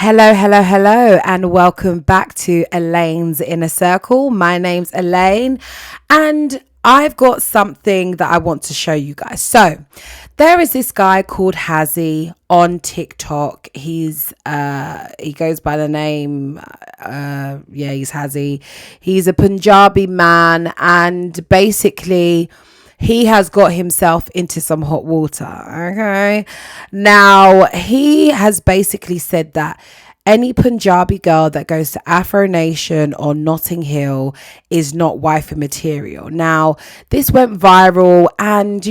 Hello, hello, hello, and welcome back to Elaine's Inner Circle. My name's Elaine, and I've got something that I want to show you guys. So, there is this guy called Hazzy on TikTok. He goes by the name, he's Hazzy. He's a Punjabi man, and basically he has got himself into some hot water. Okay. Now, he has basically said that any Punjabi girl that goes to Afro Nation or Notting Hill is not wifey material. Now, this went viral, and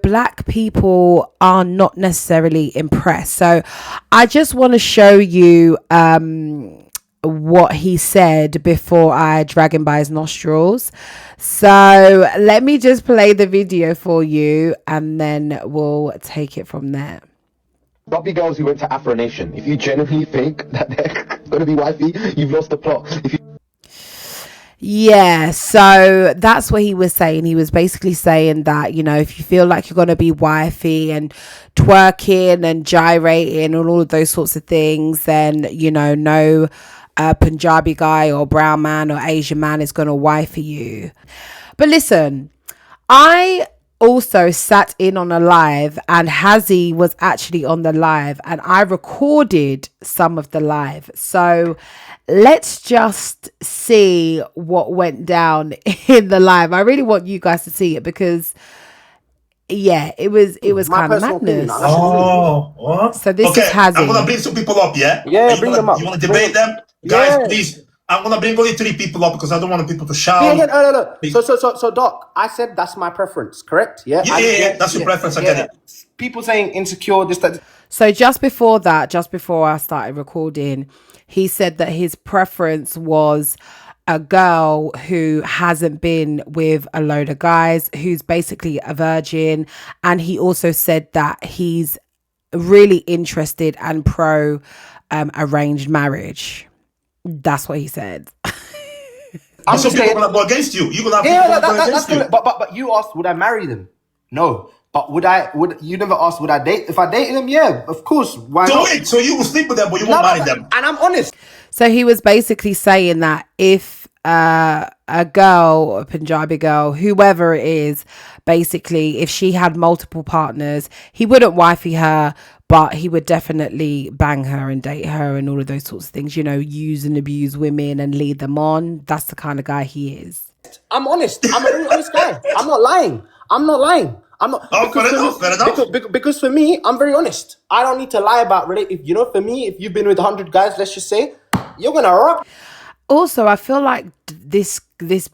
black people are not necessarily impressed. So I just want to show you what he said before I drag him by his nostrils. So let me just play the video for you, and then we'll take it from there. Bobby girls who went to Afro Nation, if you genuinely think that they're going to be wifey, you've lost the plot. Yeah, so that's what he was saying. He was basically saying that, if you feel like you're going to be wifey and twerking and gyrating and all of those sorts of things, then, no Punjabi guy or brown man or Asian man is going to wifey you. But listen, I also sat in on a live, and Hazzy was actually on the live, and I recorded some of the live. So let's just see what went down in the live. I really want you guys to see it because it was kind of madness. What? So this is Hazzy. I'm gonna bring some people up, yeah? Yeah, bring them up. You wanna debate them? Guys, please. I'm gonna bring only 3 people up because I don't want people to shout. No. So, Doc, I said that's my preference, correct? Yeah, that's your preference. I get it. People saying insecure, this, that. So just before I started recording, he said that his preference was a girl who hasn't been with a load of guys, who's basically a virgin. And he also said that he's really interested and pro arranged marriage. That's what he said. I'm some people gonna go against you. You gonna have people go against you. But you asked, would I marry them? No. But would you never asked, would I date? If I dated them, yeah, of course. Why not? Do it. So you will sleep with them, but you won't marry them. And I'm honest. So he was basically saying that if a girl, a Punjabi girl, whoever it is, basically, if she had multiple partners, he wouldn't wifey her, but he would definitely bang her and date her and all of those sorts of things, use and abuse women and lead them on. That's the kind of guy he is. I'm honest. I'm a really honest guy. I'm not lying. I'm not. Oh, fair enough. Because for me, I'm very honest. I don't need to lie about for me, if you've been with 100 guys, let's just say, you're gonna rock. Also, I feel like this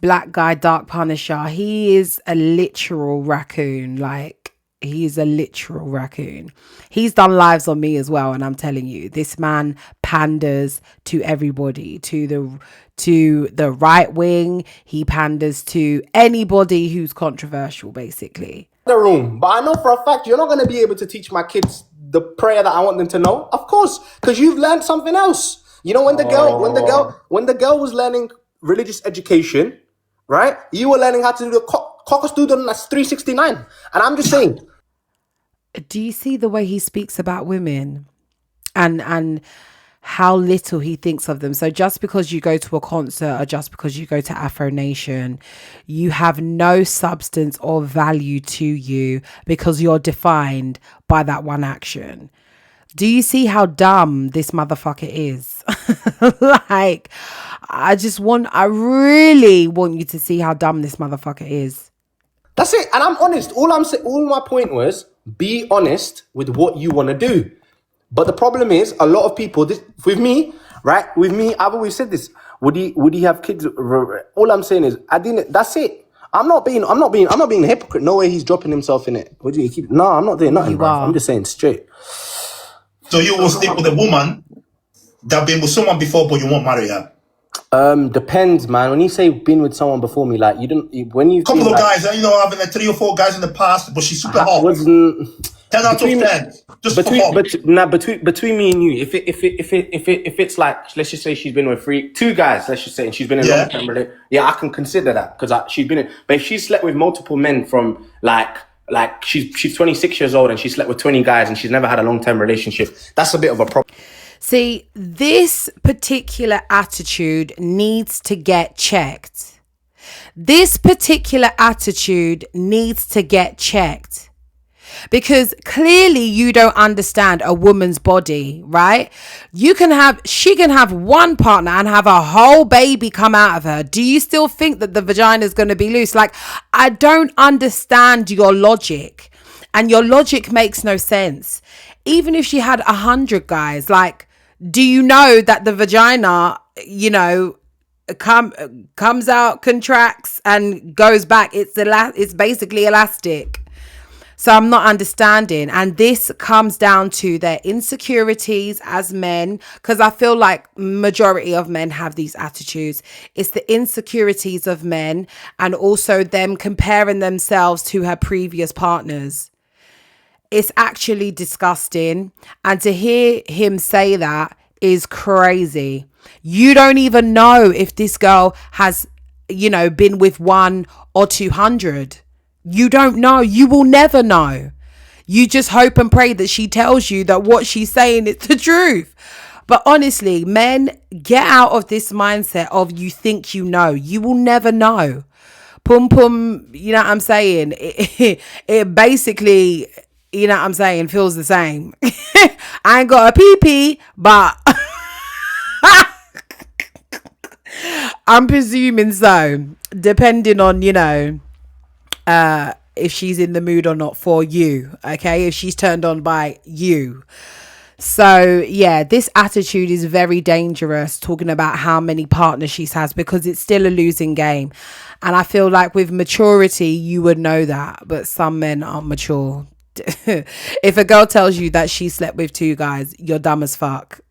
black guy, Dark Punisher, he is a literal raccoon. Like, he's a literal raccoon. He's done lives on me as well, and I'm telling you, this man panders to everybody, to the right wing. He panders to anybody who's controversial, basically. The room, but I know for a fact you're not going to be able to teach my kids the prayer that I want them to know, of course, because you've learned something else. When the girl was learning religious education, right? You were learning how to do the cockastoo, that's 369, and I'm just saying. Do you see the way he speaks about women, and how little he thinks of them? So just because you go to a concert or just because you go to Afro Nation, you have no substance or value to you because you're defined by that one action. Do you see how dumb this motherfucker is? Like, I really want you to see how dumb this motherfucker is. That's it. And I'm honest. All my point was, be honest with what you want to do. But the problem is, a lot of people, with me, I've always said this. Would he have kids? All I'm saying is, that's it. I'm not being a hypocrite. No way he's dropping himself in it. No, I'm not doing nothing, bro. I'm just saying straight. So you will sleep with a woman that been with someone before, but you won't marry her? Depends, man. When you say been with someone before me, like couple of guys, having like 3 or 4 guys in the past, but she's super hot. 10 out of 10. Just between me and you, if it's like, let's just say she's been with 2 guys, let's just say, and she's been in a long-term relationship, I can consider that because she's been in. But if she's slept with multiple men from like she's 26 years old and she slept with 20 guys and she's never had a long-term relationship, that's a bit of a problem. See, this particular attitude needs to get checked. This particular attitude needs to get checked. Because clearly you don't understand a woman's body, right? She can have one partner and have a whole baby come out of her. Do you still think that the vagina is going to be loose? Like, I don't understand your logic, and your logic makes no sense. Even if she had 100 guys, like, do you know that the vagina, comes out, contracts, and goes back? It's basically elastic. So I'm not understanding. And this comes down to their insecurities as men, because I feel like majority of men have these attitudes. It's the insecurities of men, and also them comparing themselves to her previous partners. It's actually disgusting. And to hear him say that is crazy. You don't even know if this girl has, been with 1 or 200. You don't know. You will never know. You just hope and pray that she tells you that what she's saying is the truth. But honestly, men, get out of this mindset of you think you know. You will never know. Pum pum, you know what I'm saying? It basically, you know what I'm saying, feels the same. I ain't got a pee-pee, but I'm presuming so. Depending on, if she's in the mood or not for you, okay, if she's turned on by you. So yeah, this attitude is very dangerous, talking about how many partners she has, because it's still a losing game. And I feel like with maturity you would know that, but some men aren't mature. If a girl tells you that she slept with 2 guys, you're dumb as fuck.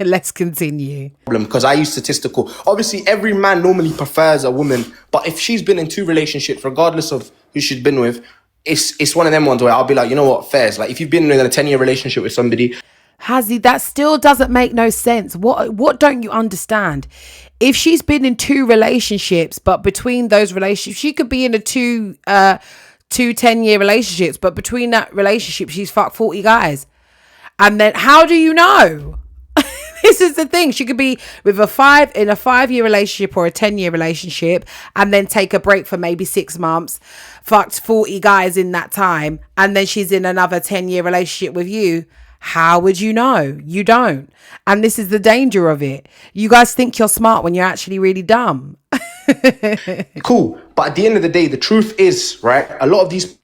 Let's continue. Because I use statistical. Obviously, every man normally prefers a woman, but if she's been in 2 relationships, regardless of who she's been with, it's one of them ones where I'll be like, you know what, fairs. Like, if you've been in a 10-year relationship with somebody, Hazzy, that still doesn't make no sense. What don't you understand? If she's been in 2 relationships, but between those relationships, she could be in a 2 10-year relationships, but between that relationship she's fucked 40 guys. And then how do you know? This is the thing. She could be with a 5-year relationship or a 10-year relationship, and then take a break for maybe 6 months, fucked 40 guys in that time, and then she's in another 10-year relationship with you. How would you know? You don't. And this is the danger of it. You guys think you're smart when you're actually really dumb. cool. But at the end of the day, the truth is, right, a lot of these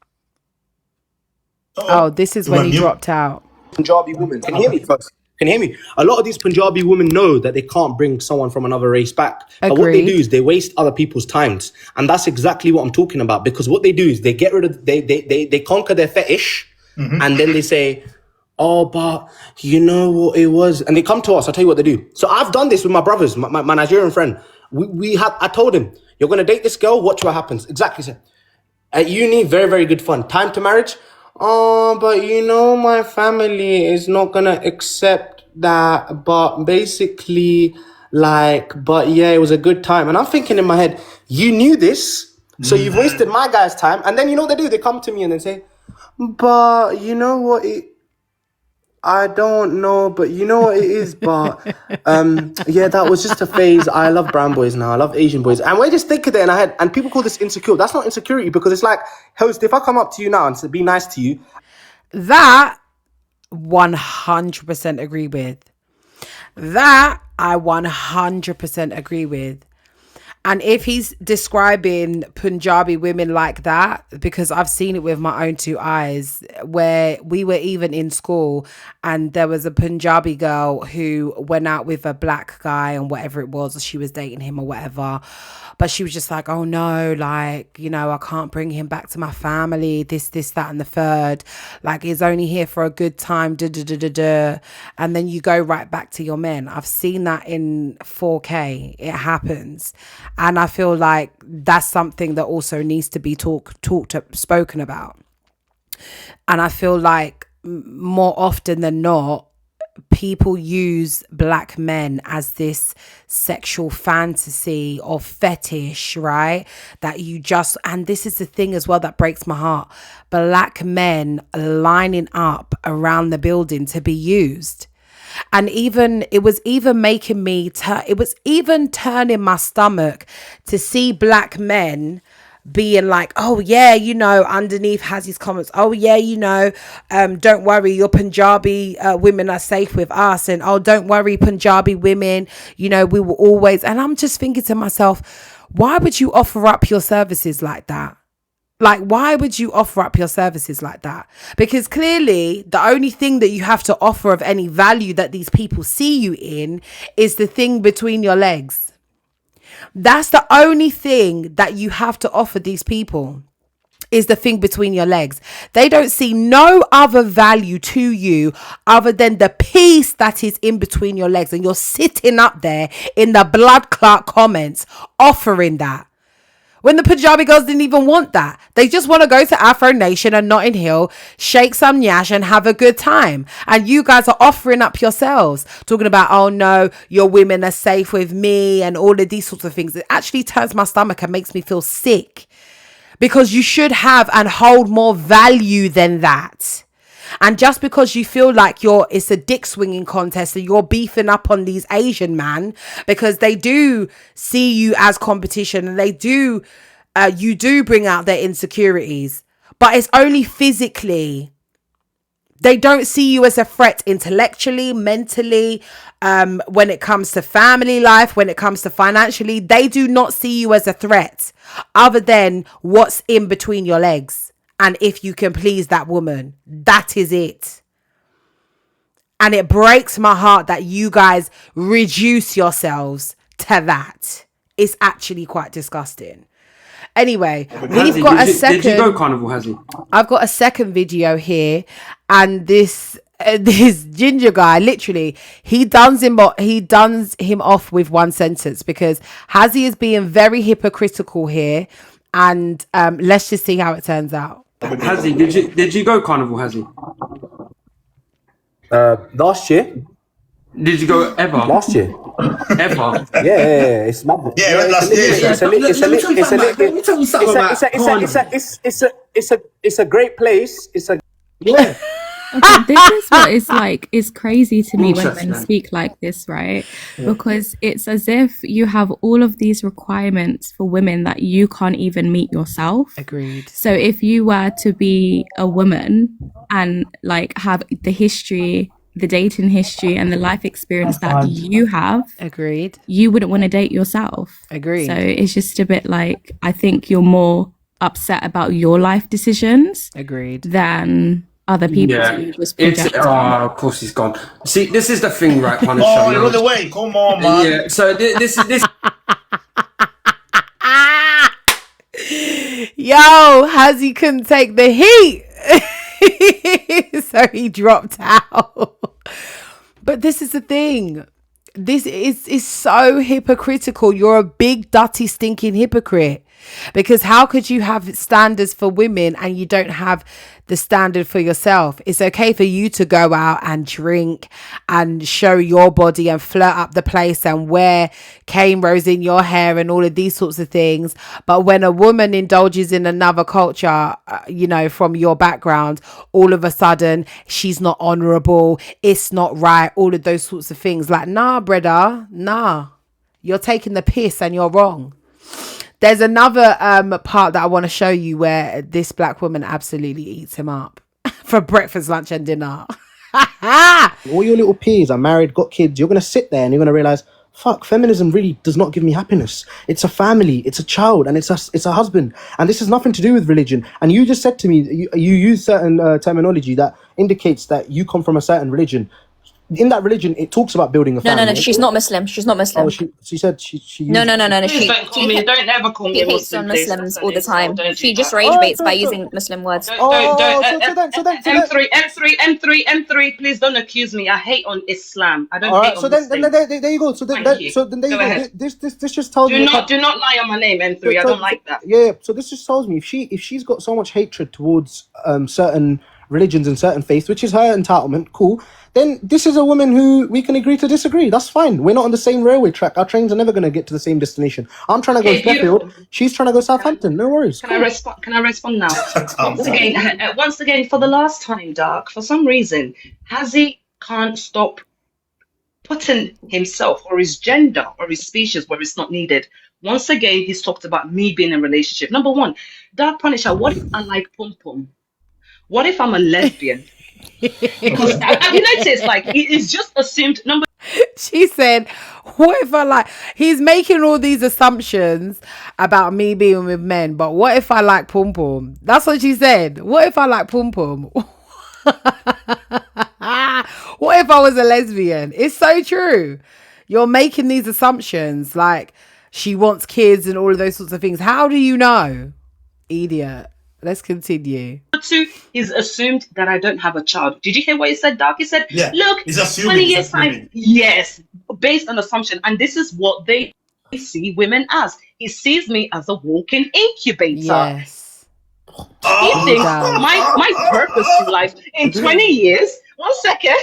this is when he dropped out. Punjabi women, can you hear me first? Can you hear me? A lot of these Punjabi women know that they can't bring someone from another race back. Agreed. But what they do is they waste other people's times. And that's exactly what I'm talking about. Because what they do is they get rid of, they conquer their fetish. Mm-hmm. And then they say, oh, but you know what it was. And they come to us. I'll tell you what they do. So I've done this with my brothers, my Nigerian friend. I told him, you're going to date this girl, watch what happens. Exactly. So at uni, very, very good fun. Time to marriage. Oh, but my family is not going to accept that. But basically, but yeah, it was a good time. And I'm thinking in my head, you knew this, so you've wasted my guy's time. And then you know what they do? They come to me and they say, but you know what I don't know, but you know what it is, but yeah, that was just a phase. I love brown boys now. I love Asian boys. And we're just thinking there in our head, and people call this insecure. That's not insecurity, because it's like, host, if I come up to you now and say, be nice to you. That 100% agree with. That I 100% agree with. And if he's describing Punjabi women like that, because I've seen it with my own 2 eyes, where we were even in school and there was a Punjabi girl who went out with a black guy and whatever it was, she was dating him or whatever. But she was just like, oh no, I can't bring him back to my family, this, that, and the third. Like, he's only here for a good time, And then you go right back to your men. I've seen that in 4K. It happens. And I feel like that's something that also needs to be spoken about. And I feel like more often than not, people use black men as this sexual fantasy or fetish, right? That you just, and this is the thing as well that breaks my heart. Black men lining up around the building to be used. And even it was even making me it was even turning my stomach to see black men being like, oh yeah, you know, underneath Hazzy's comments, oh yeah, you know, don't worry, your Punjabi women are safe with us, and oh, don't worry, Punjabi women, you know, we will always. And I'm just thinking to myself, why would you offer up your services like that? Like, why would you offer up your services like that? Because clearly the only thing that you have to offer of any value that these people see you in is the thing between your legs. That's the only thing that you have to offer these people, is the thing between your legs. They don't see no other value to you other than the piece that is in between your legs. And you're sitting up there in the blood clot comments offering that, when the Punjabi girls didn't even want that. They just want to go to Afro Nation and Notting Hill, shake some nyash and have a good time. And you guys are offering up yourselves, talking about, oh no, your women are safe with me and all of these sorts of things. It actually turns my stomach and makes me feel sick, because you should have and hold more value than that. And just because you feel like it's a dick swinging contest and you're beefing up on these Asian man because they do see you as competition, and they do, you do bring out their insecurities, but it's only physically. They don't see you as a threat intellectually, mentally, when it comes to family life, when it comes to financially. They do not see you as a threat other than what's in between your legs. And if you can please that woman, that is it. And it breaks my heart that you guys reduce yourselves to that. It's actually quite disgusting. Anyway, we've got a second. Did you go Carnival, Hazzy? I've got a second video here, and this ginger guy, literally, he duns him off with one sentence, because Hazzy is being very hypocritical here, and let's just see how it turns out. Hazzy, did you go Carnival, Hazzy? Last year. Did you go ever? Last year. Ever? Yeah, it's mad. Yeah, last year. It's a great place. Okay, this is what it's like. It's crazy to me when men speak like this, right? Yeah. Because it's as if you have all of these requirements for women that you can't even meet yourself. Agreed. So if you were to be a woman and like have the history, the dating history and the life experience that you have, agreed, you wouldn't want to date yourself. Agreed. So it's just a bit like, I think you're more upset about your life decisions, agreed, than other people. Yeah, of course he's gone. See, this is the thing, right, Punisher? Oh, you're on the way. Come on, man. Yeah, so this. Yo, Hazzy couldn't take the heat. So he dropped out. But this is the thing. This is so hypocritical. You're a big, dirty, stinking hypocrite. Because how could you have standards for women and you don't have the standard for yourself? It's okay for you to go out and drink and show your body and flirt up the place and wear cane rows in your hair and all of these sorts of things. But when a woman indulges in another culture, you know, from your background, all of a sudden she's not honorable. It's not right. All of those sorts of things. Like, nah, brother, nah. You're taking the piss and you're wrong. There's another part that I want to show you where this black woman absolutely eats him up for breakfast, lunch and dinner. All your little peers are married, got kids. You're going to sit there and you're going to realize, fuck, feminism really does not give me happiness. It's a family, it's a child, and it's a husband. And this has nothing to do with religion. And you just said to me, you use certain terminology that indicates that you come from a certain religion. In that religion, it talks about building a family. No, she's not Muslim. She's not Muslim. Oh, she said she No. Please don't ever call me She a hates Muslim, on please. Muslims all the time. Don't She do just that. rage baits by using Muslim words. M3, please don't accuse me. I hate on Islam. I don't hate on Muslims. There you go. So then there you go. This just tells me. Do not lie on my name, M3. I don't like that. Yeah. So this just tells me if she's got so much hatred towards certain religions and certain faiths, which is her entitlement, cool. Then this is a woman who we can agree to disagree. That's fine. We're not on the same railway track. Our trains are never going to get to the same destination. I'm trying to go Sheffield. She's trying to go Southampton. No worries. Can I respond now? Once again, for the last time, Dark. For some reason, Hazzy can't stop putting himself or his gender or his species where it's not needed. Once again, he's talked about me being in a relationship. Number one, Dark Punisher, what if I like pom pom? What if I'm a lesbian? Because have you noticed, like, it's just assumed. Number She said, what if I like, he's making all these assumptions about me being with men, but what if I like pom pom? That's what she said. What if I like pom pom? What if I was a lesbian? It's so true. You're making these assumptions like she wants kids and all of those sorts of things. How do you know? Idiot. Let's continue. two, he's assumed that I don't have a child. Did you hear what he said, Dark? He said, Yeah, look, he's assuming, 20 he's years time. assuming. Yes, based on assumption. And this is what they see women as. He sees me as a walking incubator. Yes. He thinks my purpose in life in 20 years, one second,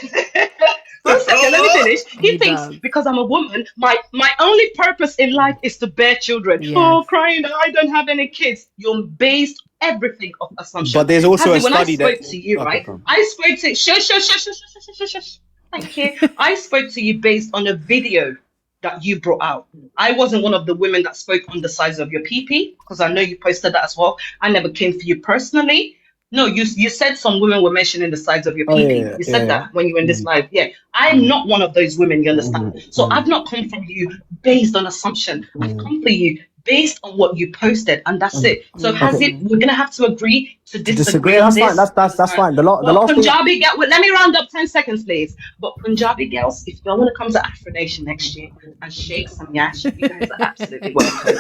let me finish. He thinks because I'm a woman, my only purpose in life is to bear children. Yes. Oh, crying that I don't have any kids. You're based everything of assumption. But there's also Hazzy, a study when I spoke to you, right? I spoke to shush. Thank you. I spoke to you based on a video that you brought out. I wasn't one of the women that spoke on the size of your PP because I know you posted that as well. I never came for you personally. No, you said some women were mentioning the size of your PP. You said that when you were in this live. Yeah, I'm not one of those women, you understand? So I've not come from you based on assumption. I've come for you based on what you posted, and that's it. So we're gonna have to agree to disagree on That's this. fine. That's fine. The last thing. Punjabi girl, let me round up 10 seconds, please. But Punjabi girls, if y'all want to come to Afro Nation next year and shake some yash, you guys are absolutely welcome.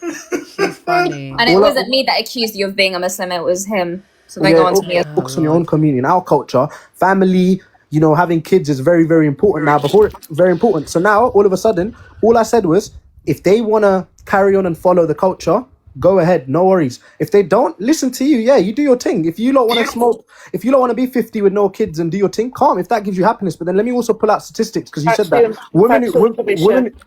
She's funny. And it wasn't me that accused you of being a Muslim, it was him. So they go on to me. Focus on your own community. In our culture, family, having kids is very, very important now. Very important. So now, all of a sudden, all I said was, if they want to carry on and follow the culture, go ahead, no worries. If they don't, listen to you. Yeah, you do your thing. If you don't want to smoke, if you don't want to be 50 with no kids and do your thing, calm. If that gives you happiness. But then let me also pull out statistics because you said that women.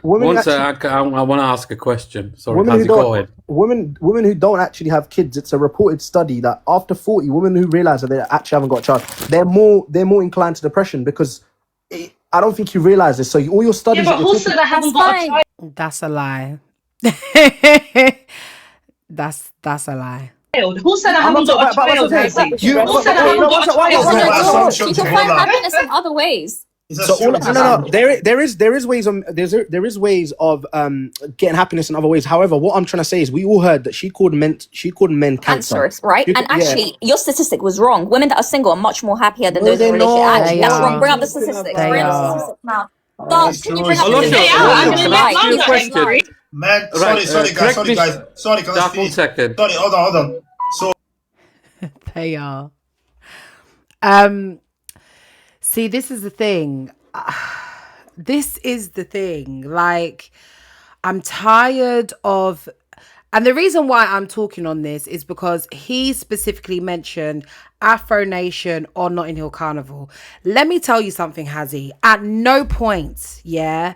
One sec, I want to ask a question. Sorry, Women go ahead. women who don't actually have kids, it's a reported study that after 40, women who realize that they actually haven't got a child, they're more inclined to depression because I don't think you realize this. So all your studies. Yeah, but who said I haven't got a child? That's a lie. That's a lie. Who said I haven't got a child? Who said I haven't got a child? You can find happiness in other ways. So there is ways of getting happiness in other ways. However, what I'm trying to say is we all heard that she called men cancer, cancerous, right? And actually, your statistic was wrong. Women that are single are much more happier than those in relationships. Actually, that's wrong. Bring up the statistics. Bring up the statistics now. Can you bring up the statistics? Man, sorry guys. Sorry, can I speak? 1 second. Sorry, hold on. So They are. See, this is the thing. This is the thing. Like, I'm tired of... And the reason why I'm talking on this is because he specifically mentioned Afro Nation or Notting Hill Carnival. Let me tell you something, Hazzy. At no point, can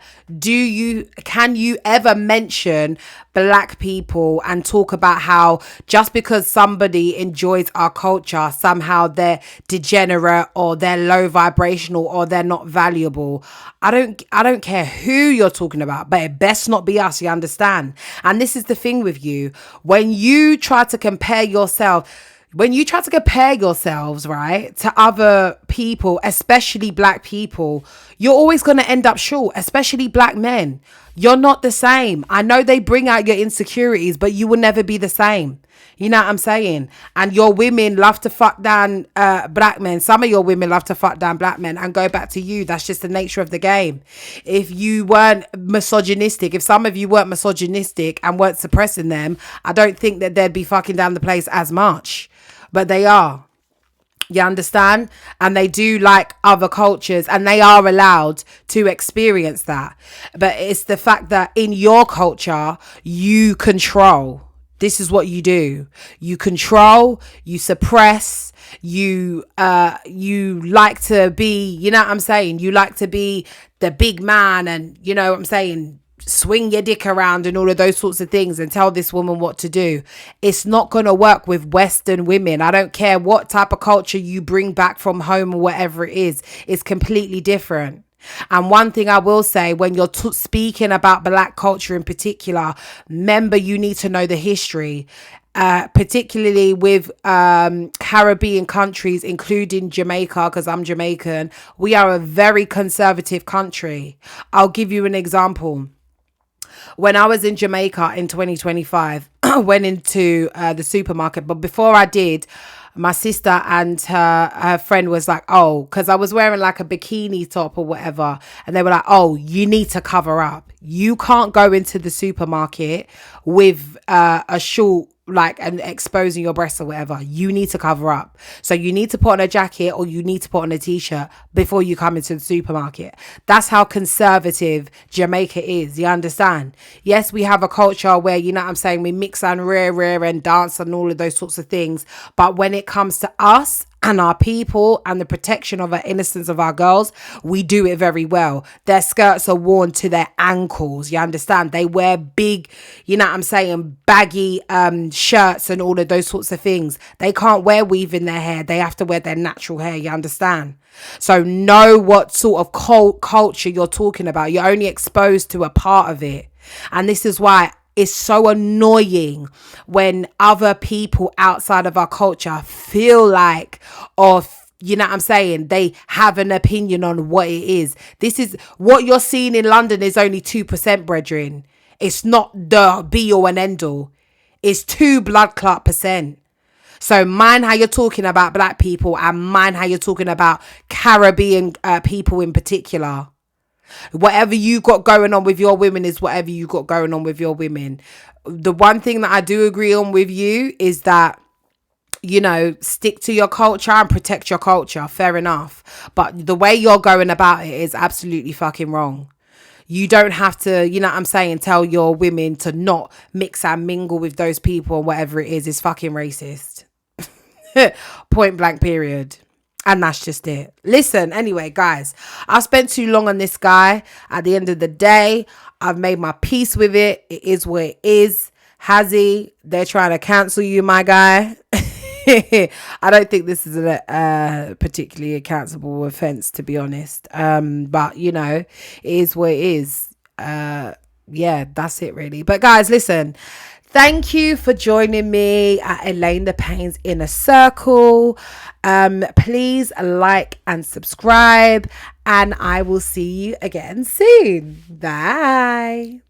you ever mention black people and talk about how just because somebody enjoys our culture, somehow they're degenerate or they're low vibrational or they're not valuable. I don't care who you're talking about, but it best not be us, you understand? And this is the thing with you. When you try to compare yourselves, right, to other people, especially black people, you're always going to end up short, especially black men. You're not the same. I know they bring out your insecurities, but you will never be the same. You know what I'm saying? And your women love to fuck down black men. Some of your women love to fuck down black men and go back to you. That's just the nature of the game. If you weren't misogynistic, if some of you weren't misogynistic and weren't suppressing them, I don't think that they'd be fucking down the place as much. But they are. You understand? And they do like other cultures and they are allowed to experience that. But it's the fact that in your culture, you control. This is what you do. You control, you suppress, you like to be, you know what I'm saying? You like to be the big man and, you know what I'm saying? swing your dick around and all of those sorts of things and tell this woman what to do. It's not going to work with Western women. I don't care what type of culture you bring back from home or whatever it is. It's completely different. And one thing I will say, when you're speaking about black culture in particular, remember you need to know the history. Particularly with Caribbean countries, including Jamaica, because I'm Jamaican. We are a very conservative country. I'll give you an example. When I was in Jamaica in 2025, I went into the supermarket. But before I did, my sister and her friend was like, oh, because I was wearing like a bikini top or whatever. And they were like, oh, you need to cover up. You can't go into the supermarket with a short, like, and exposing your breasts or whatever. You need to cover up. So you need to put on a jacket or you need to put on a t-shirt before you come into the supermarket. That's how conservative Jamaica is. You understand? Yes, we have a culture where, you know what I'm saying, we mix and rear and dance and all of those sorts of things. But when it comes to us and our people and the protection of our innocence of our girls, we do it very well. Their skirts are worn to their ankles. You understand? They wear big, you know what I'm saying, baggy shirts and all of those sorts of things. They can't wear weave in their hair. They have to wear their natural hair. You understand? So know what sort of culture you're talking about. You're only exposed to a part of it. And this is why it's so annoying when other people outside of our culture feel like, or you know what I'm saying, they have an opinion on what it is. This is what you're seeing in London is only 2%, brethren. It's not the be all and end all. It's 2 blood clot percent. So mind how you're talking about black people and mind how you're talking about Caribbean people in particular. Whatever you got going on with your women is whatever you got going on with your women. The one thing that I do agree on with you is that, you know, stick to your culture and protect your culture. Fair enough. But the way you're going about it is absolutely fucking wrong. You don't have to, you know what I'm saying, tell your women to not mix and mingle with those people or whatever it is. It's fucking racist. Point blank period. And that's just it. Listen, anyway, guys, I've spent too long on this guy. At the end of the day, I've made my peace with it. It is what it is. Hazzy, they're trying to cancel you, my guy. I don't think this is a particularly a cancelable offense, to be honest. But, you know, it is what it is. Yeah, that's it, really. But, guys, listen. Thank you for joining me at Elaine the Pain's Inner Circle. Please like and subscribe, and I will see you again soon. Bye.